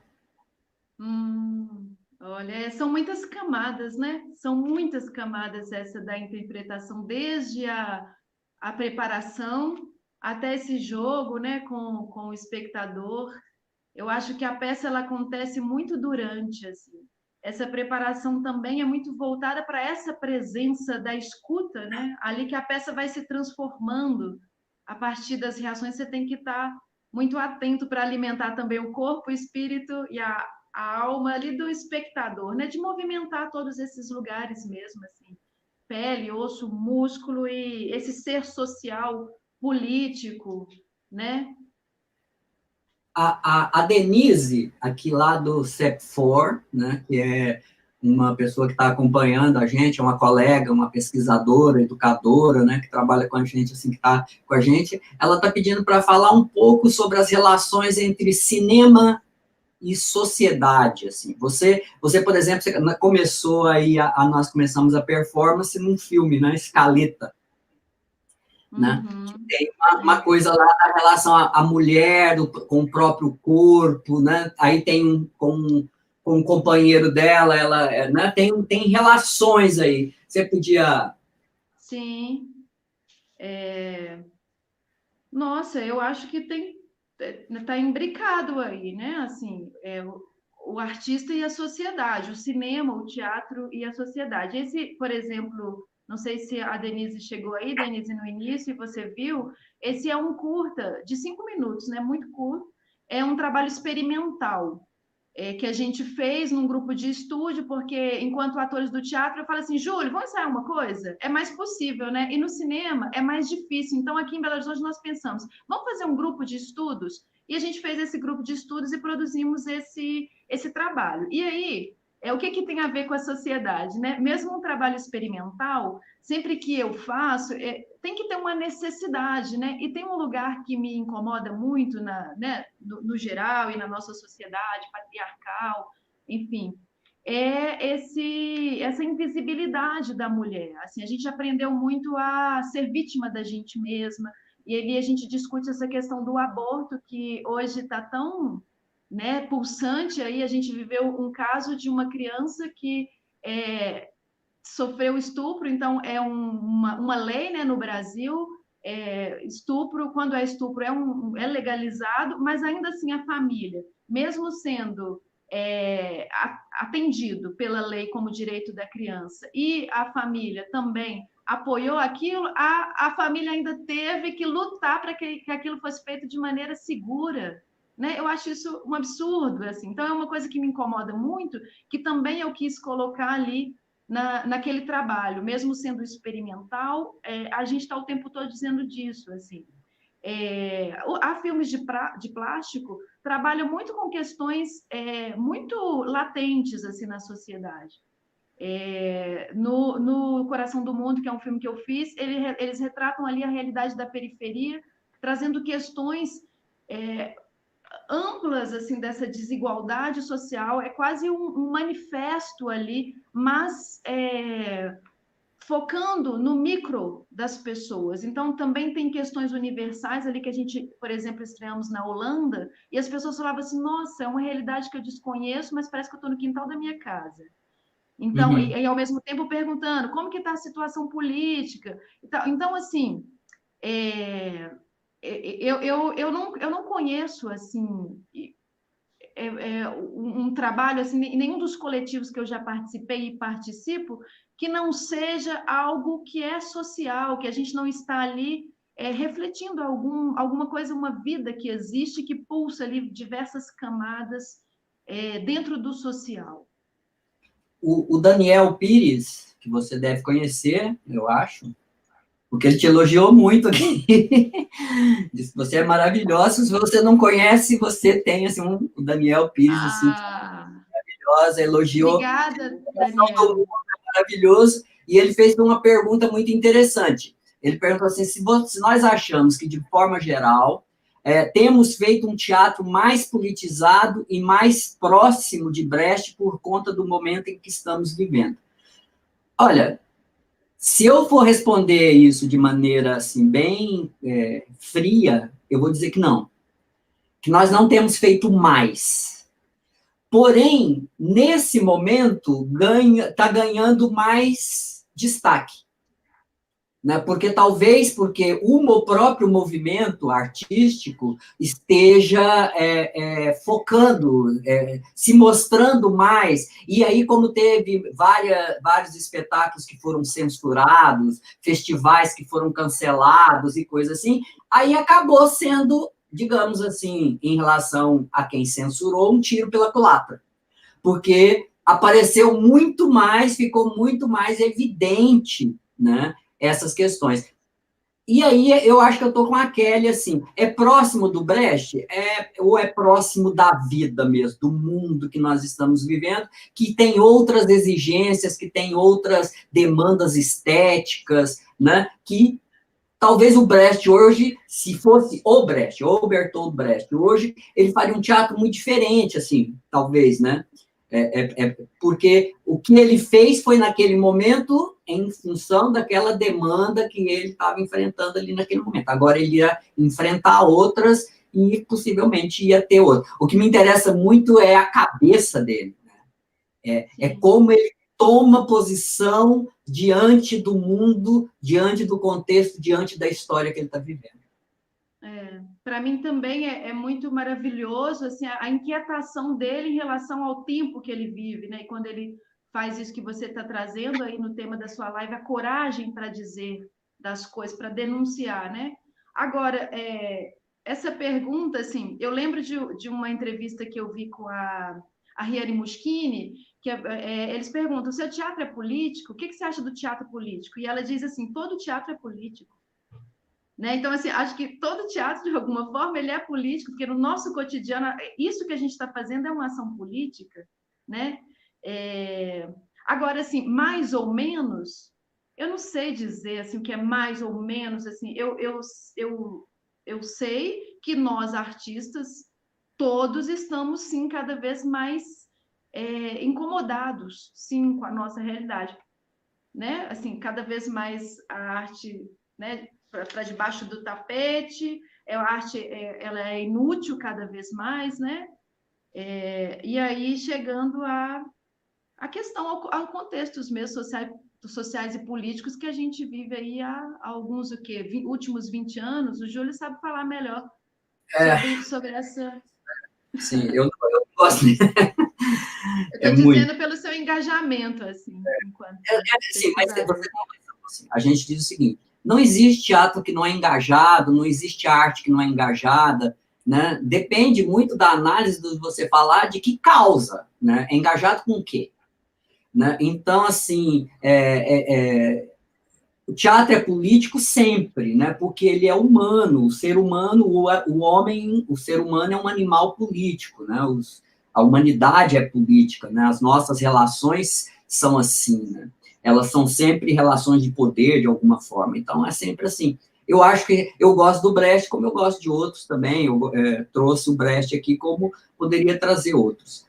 Olha, são muitas camadas, né? São muitas camadas essa da interpretação, desde a preparação até esse jogo, né, com o espectador. Eu acho que a peça ela acontece muito durante, assim. Essa preparação também é muito voltada para essa presença da escuta, né? Ali que a peça vai se transformando a partir das reações, você tem que estar muito atento para alimentar também o corpo, o espírito e a alma ali do espectador, né? De movimentar todos esses lugares mesmo, assim. Pele, osso, músculo e esse ser social, político, né? A Denise, aqui lá do CEP4, né, que é uma pessoa que está acompanhando a gente, é uma colega, uma pesquisadora, educadora, né, que trabalha com a gente, assim, que está com a gente, ela está pedindo para falar um pouco sobre as relações entre cinema e sociedade, assim. Você por exemplo, você começou aí, nós começamos a performance num filme, né, Escaleta, né? Tem uma coisa lá na relação à mulher, com o próprio corpo, né? Aí tem com o companheiro dela, ela, né? Tem relações aí. Você podia... Sim. Nossa, eu acho que tem tá imbricado aí, né? Assim, o artista e a sociedade, o cinema, o teatro e a sociedade. Esse, por exemplo, não sei se a Denise chegou aí, Denise, no início, e você viu, esse é um curta de 5 minutos, né? Muito curto. É um trabalho experimental que a gente fez num grupo de estúdio, porque enquanto atores do teatro, eu falo assim, Júlio, vamos ensaiar uma coisa? É mais possível, né? E no cinema é mais difícil. Então, aqui em Belo Horizonte, nós pensamos, vamos fazer um grupo de estudos? E a gente fez esse grupo de estudos e produzimos esse trabalho. E aí, o que tem a ver com a sociedade, né? Mesmo um trabalho experimental, sempre que eu faço, tem que ter uma necessidade, né? E tem um lugar que me incomoda muito, né, no geral e na nossa sociedade patriarcal, enfim, essa invisibilidade da mulher. Assim, a gente aprendeu muito a ser vítima da gente mesma, e ali a gente discute essa questão do aborto, que hoje está tão, né, pulsante. Aí a gente viveu um caso de uma criança que sofreu estupro, então é uma lei, né, no Brasil, estupro, quando é estupro é legalizado, mas ainda assim a família, mesmo sendo atendido pela lei como direito da criança, e a família também apoiou aquilo, a família ainda teve que lutar para que aquilo fosse feito de maneira segura, né? Eu acho isso um absurdo, assim. Então é uma coisa que me incomoda muito, que também eu quis colocar ali naquele trabalho, mesmo sendo experimental, a gente está o tempo todo dizendo disso, assim. Há filmes de plástico trabalham muito com questões muito latentes assim na sociedade. No Coração do Mundo, que é um filme que eu fiz, eles retratam ali a realidade da periferia, trazendo questões amplas assim dessa desigualdade social. É quase um manifesto ali, mas focando no micro das pessoas. Então, também tem questões universais ali que a gente, por exemplo, estreamos na Holanda, e as pessoas falavam assim, nossa, é uma realidade que eu desconheço, mas parece que eu estou no quintal da minha casa. Então, e ao mesmo tempo perguntando como que está a situação política. Então, assim, eu não conheço assim um trabalho assim, em nenhum dos coletivos que eu já participei e participo, que não seja algo que é social, que a gente não está ali refletindo alguma coisa, uma vida que existe, que pulsa ali diversas camadas dentro do social. O Daniel Pires, que você deve conhecer, eu acho, porque ele te elogiou muito aqui. Disse que você é maravilhosa. Se você não conhece, você tem assim, o Daniel Pires, assim, maravilhosa, elogiou. Obrigada, Daniel. Maravilhoso. E ele fez uma pergunta muito interessante. Ele perguntou assim, se nós achamos que, de forma geral, temos feito um teatro mais politizado e mais próximo de Brecht por conta do momento em que estamos vivendo. Olha, se eu for responder isso de maneira assim, bem fria, eu vou dizer que não. Que nós não temos feito mais. Porém, nesse momento, está ganhando mais destaque. Né? Porque o próprio movimento artístico esteja focando, se mostrando mais. E aí, como teve vários espetáculos que foram censurados, festivais que foram cancelados e coisas assim, aí acabou sendo, digamos assim, em relação a quem censurou, um tiro pela culatra. Porque apareceu muito mais, ficou muito mais evidente, né? Essas questões. E aí, eu acho que eu estou com a Kelly, assim, é próximo do Brecht? Ou é próximo da vida mesmo, do mundo que nós estamos vivendo, que tem outras exigências, que tem outras demandas estéticas, né? Que talvez o Brecht hoje, se fosse o Brecht, ou o Bertolt Brecht, hoje, ele faria um teatro muito diferente, assim, talvez, né? Porque o que ele fez foi, naquele momento, em função daquela demanda que ele estava enfrentando ali naquele momento. Agora ele ia enfrentar outras e possivelmente ia ter outras. O que me interessa muito é a cabeça dele. É como ele toma posição diante do mundo, diante do contexto, diante da história que ele está vivendo. para mim também é muito maravilhoso assim, a inquietação dele em relação ao tempo que ele vive, né? E quando ele faz isso que você está trazendo aí no tema da sua live, a coragem para dizer das coisas, para denunciar, né? Agora, essa pergunta, assim, eu lembro de uma entrevista que eu vi com a Riane Muschini, que eles perguntam, seu teatro é político? O que você acha do teatro político? E ela diz assim, todo teatro é político. Né? Então, assim, acho que todo teatro, de alguma forma, ele é político, porque no nosso cotidiano, isso que a gente está fazendo é uma ação política, né? Agora, assim, mais ou menos, eu não sei dizer assim, o que é mais ou menos, assim, eu sei que nós, artistas, todos estamos, sim, cada vez mais incomodados, sim, com a nossa realidade, né? Assim, cada vez mais a arte, né, para debaixo do tapete, a arte ela é inútil cada vez mais, né? E aí chegando a questão, a contextos mesmo sociais e políticos que a gente vive aí há alguns, últimos 20 anos, o Júlio sabe falar melhor sobre essa... Sim, eu gosto. Eu estou dizendo pelo seu engajamento, assim, enquanto sim, mas assim, a gente diz o seguinte, não existe teatro que não é engajado, não existe arte que não é engajada, né? Depende muito da análise de você falar de que causa, né? É engajado com o quê? Né? Então, assim, o teatro é político sempre, né? Porque ele é humano, o ser humano, o ser humano é um animal político, né? A humanidade é política, né? As nossas relações são assim, né? Elas são sempre relações de poder, de alguma forma. Então, é sempre assim. Eu acho que eu gosto do Brecht, como eu gosto de outros também. Eu trouxe o Brecht aqui, como poderia trazer outros.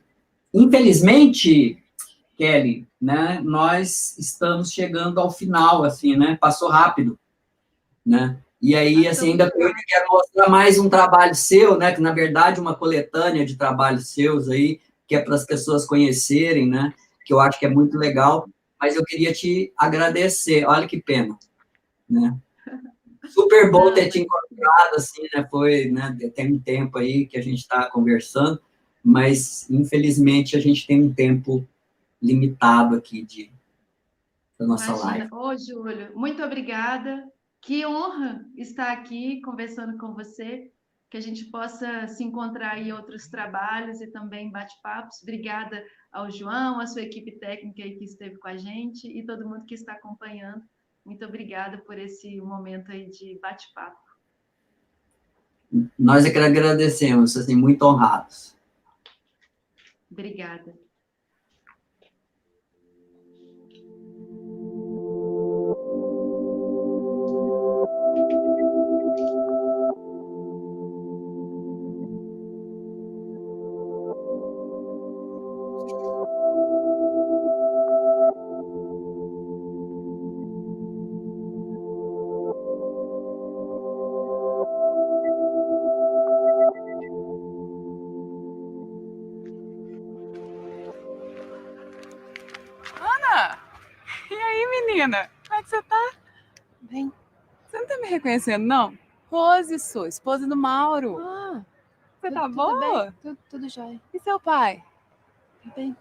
Infelizmente, Kelly, né, nós estamos chegando ao final, assim, né? Passou rápido, né? E aí, assim, ainda eu quero mostrar mais um trabalho seu, né? Que, na verdade, uma coletânea de trabalhos seus aí, que é para as pessoas conhecerem, né? Que eu acho que é muito legal. Mas eu queria te agradecer. Olha que pena, né? Super bom ter te encontrado, assim, né? Foi, né? Tem um tempo aí que a gente está conversando, mas, infelizmente, a gente tem um tempo limitado aqui da nossa live. Ô, Júlio, muito obrigada. Que honra estar aqui conversando com você, que a gente possa se encontrar em outros trabalhos e também bate-papos. Obrigada ao João, à sua equipe técnica aí que esteve com a gente e todo mundo que está acompanhando. Muito obrigada por esse momento aí de bate-papo. Nós é que agradecemos, assim, muito honrados. Obrigada. E aí, menina? Como é que você tá? Bem. Você não tá me reconhecendo, não? Rose, sou esposa do Mauro. Ah, você tá boa? Tudo jóia. E seu pai? Tá bem.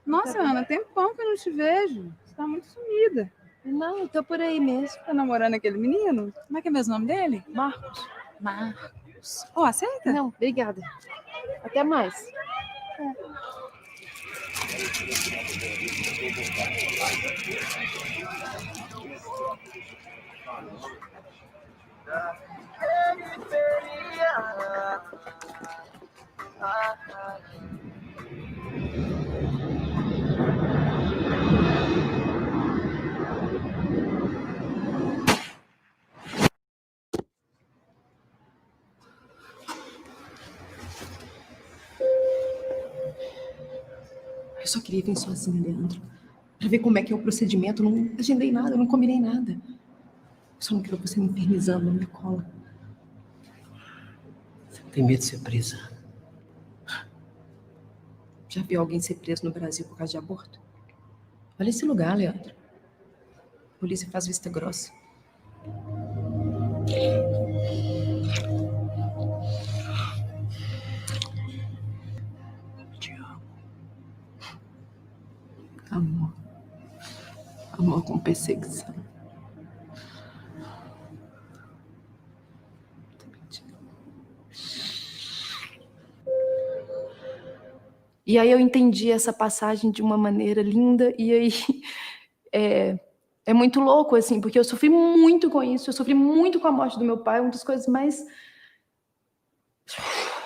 Nossa, Ana, tem tempão que eu não te vejo. Você tá muito sumida. Não, eu tô por aí mesmo. Tá namorando aquele menino? Como é que é mesmo o nome dele? Marcos. Marcos. Oh, aceita? Não, obrigada. Até mais. Eu só queria vir sozinha, Leandro. Pra ver como é que é o procedimento. Eu não agendei nada, eu não combinei nada. Eu só não quero você me infernizando na minha cola. Você tem medo de ser presa? Já viu alguém ser preso no Brasil por causa de aborto? Olha esse lugar, Leandro. A polícia faz vista grossa. Amor. Amor com perseguição. E aí eu entendi essa passagem de uma maneira linda, e aí é muito louco, assim, porque eu sofri muito com isso, eu sofri muito com a morte do meu pai, uma das coisas mais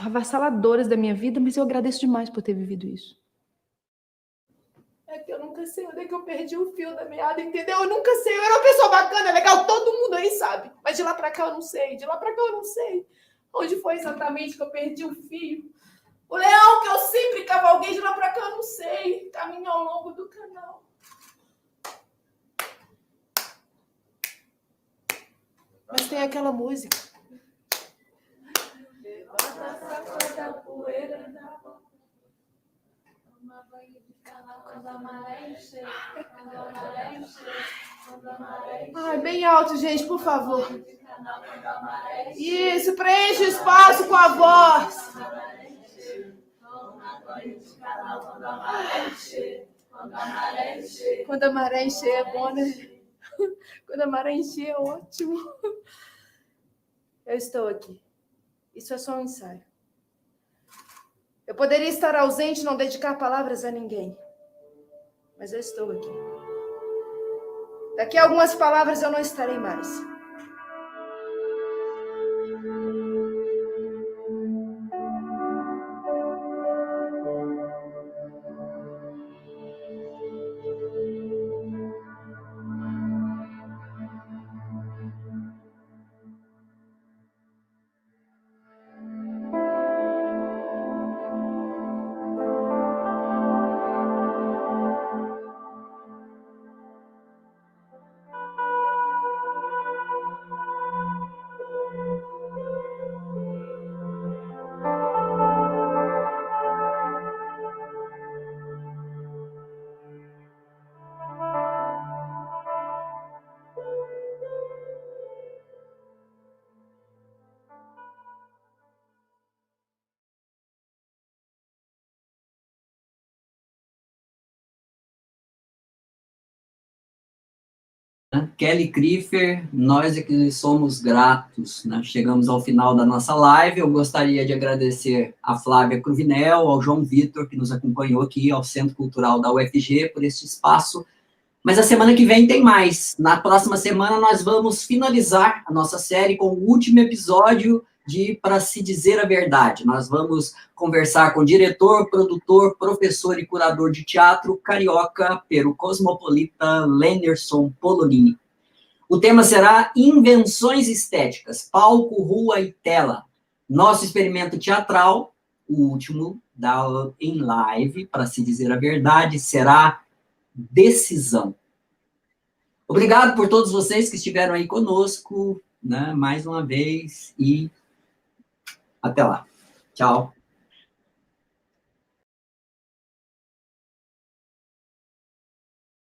avassaladoras da minha vida, mas eu agradeço demais por ter vivido isso. É que eu nunca sei onde é que eu perdi o fio da meada, entendeu? Eu nunca sei, eu era uma pessoa bacana, legal, todo mundo aí sabe, mas de lá pra cá eu não sei, de lá pra cá eu não sei. Onde foi exatamente que eu perdi o fio? O leão que eu sempre cavalguei, de lá pra cá eu não sei, caminho ao longo do canal. Mas tem aquela música. Levanta essa cor da poeira da boca. Toma banho de canal quando a maré encher. Quando a maré encher. Quando a maré encher. Ai, bem alto, gente, por favor. Isso, preenche o espaço com a voz. Toma banho de canal quando a maré encher. Quando a maré encher. Quando a maré encher é bom, né? Quando a maré encher é ótimo. Eu estou aqui. Isso é só um ensaio. Eu poderia estar ausente e não dedicar palavras a ninguém. Mas eu estou aqui. Daqui a algumas palavras eu não estarei mais. Kelly Kriefer, nós é que somos gratos, né? Chegamos ao final da nossa live. Eu gostaria de agradecer a Flávia Cruvinel, ao João Vitor, que nos acompanhou aqui, ao Centro Cultural da UFG, por este espaço. Mas a semana que vem tem mais. Na próxima semana nós vamos finalizar a nossa série com o último episódio de Para Se Dizer a Verdade. Nós vamos conversar com o diretor, produtor, professor e curador de teatro carioca, pero cosmopolita, Lennerson Polonini. O tema será Invenções Estéticas, Palco, Rua e Tela. Nosso experimento teatral, o último em live, Para Se Dizer a Verdade, será Decisão. Obrigado por todos vocês que estiveram aí conosco, né, mais uma vez, e até lá. Tchau.